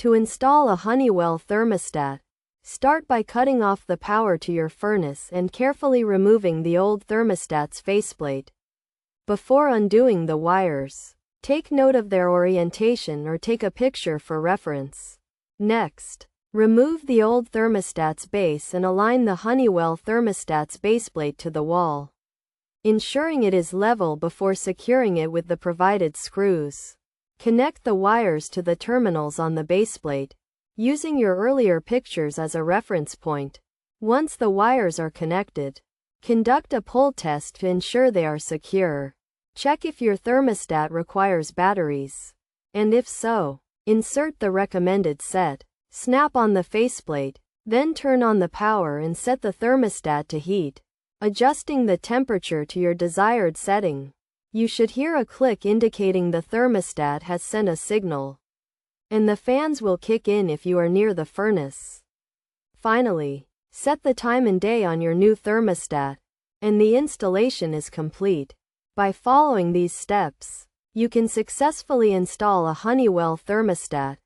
To install a Honeywell thermostat, start by cutting off the power to your furnace and carefully removing the old thermostat's faceplate. Before undoing the wires, take note of their orientation or take a picture for reference. Next, remove the old thermostat's base and align the Honeywell thermostat's baseplate to the wall, ensuring it is level before securing it with the provided screws. Connect the wires to the terminals on the baseplate, using your earlier pictures as a reference point. Once the wires are connected, conduct a pull test to ensure they are secure. Check if your thermostat requires batteries, and if so, insert the recommended set. Snap on the faceplate, then turn on the power and set the thermostat to heat, adjusting the temperature to your desired setting. You should hear a click indicating the thermostat has sent a signal, and the fans will kick in if you are near the furnace. Finally, set the time and day on your new thermostat, and the installation is complete. By following these steps, you can successfully install a Honeywell thermostat.